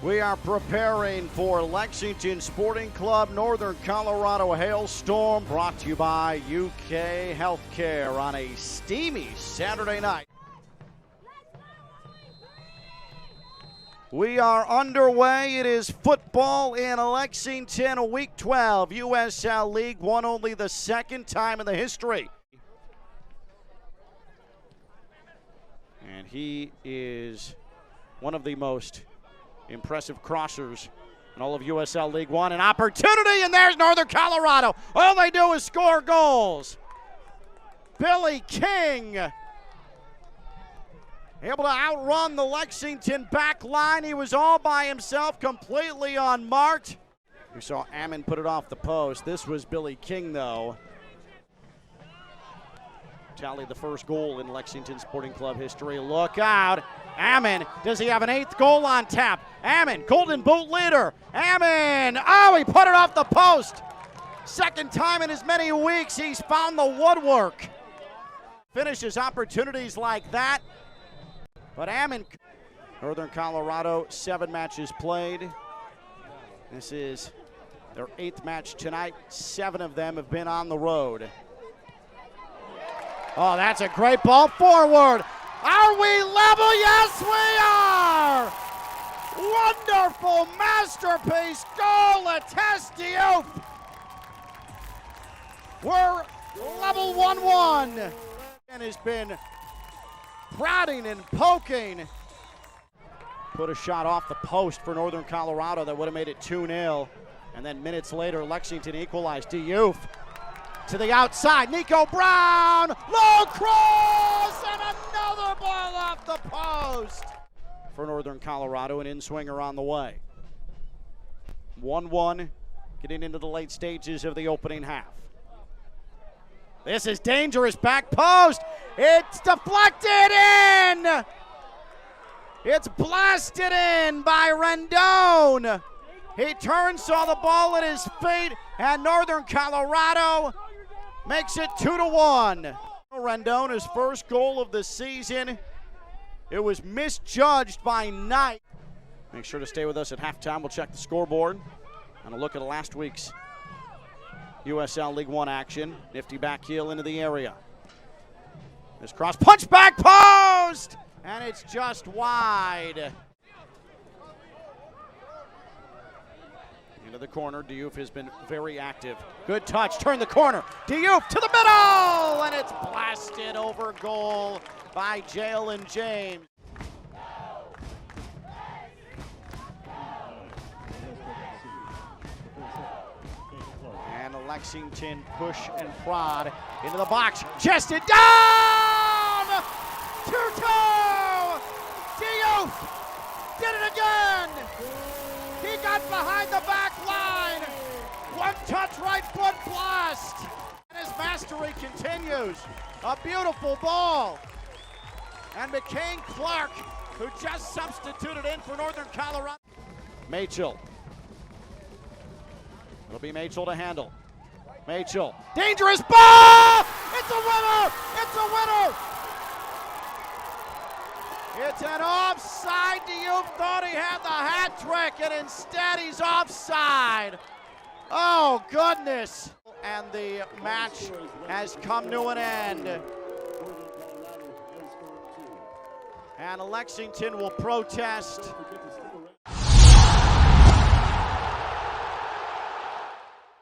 We are preparing for Lexington Sporting Club, Northern Colorado Hailstorm, brought to you by UK Healthcare on a steamy Saturday night. We are underway. It is football in Lexington, Week 12, USL League One, only the second time in the history. And he is one of the most impressive crossers in all of USL League One. An opportunity, and there's Northern Colorado. All they do is score goals. Billy King able to outrun the Lexington back line. He was all by himself, completely unmarked. We saw Ammon put it off the post. This was Billy King, though. Tallied the first goal in Lexington Sporting Club history. Look out. Ammon, does he have an 8th goal on tap? Ammon, Golden Boot leader. Ammon, oh, he put it off the post. Second time in as many weeks he's found the woodwork. Finishes opportunities like that. But Ammon, Northern Colorado, 7 matches played. This is their 8th match tonight. 7 of them have been on the road. Oh, that's a great ball forward. Are we level? Yes, we are. Wonderful masterpiece goal at Diouf. We're level 1-1. And has been prodding and poking. Put a shot off the post for Northern Colorado that would have made it 2-0. And then minutes later, Lexington equalized. Diouf to the outside, Nico Brown, low cross, and another ball off the post. For Northern Colorado, an in-swinger on the way. 1-1, getting into the late stages of the opening half. This is dangerous, back post. It's deflected in. It's blasted in by Rendon. He turns, saw the ball at his feet, and Northern Colorado makes it 2-1. Rendon, his first goal of the season. It was misjudged by Knight. Make sure to stay with us at halftime. We'll check the scoreboard and a look at last week's USL League One action. Nifty back heel into the area. This cross punch back post, and it's just wide. Into the corner, Diouf has been very active. Good touch, turn the corner. Diouf to the middle, and it's blasted over goal by Jalen James. And Lexington push and prod into the box. Chested down! 2-2! Diouf did it again! He got behind the back line. One touch, right foot blast. And his mastery continues. A beautiful ball. And McCain Clark, who just substituted in for Northern Colorado. Machel. It'll be Machel to handle. Machel. Dangerous ball! It's a winner! It's a winner! It's an offside. Diouf thought he had the hat trick, and instead he's offside. Oh, goodness. And the match has come to an end. And Lexington will protest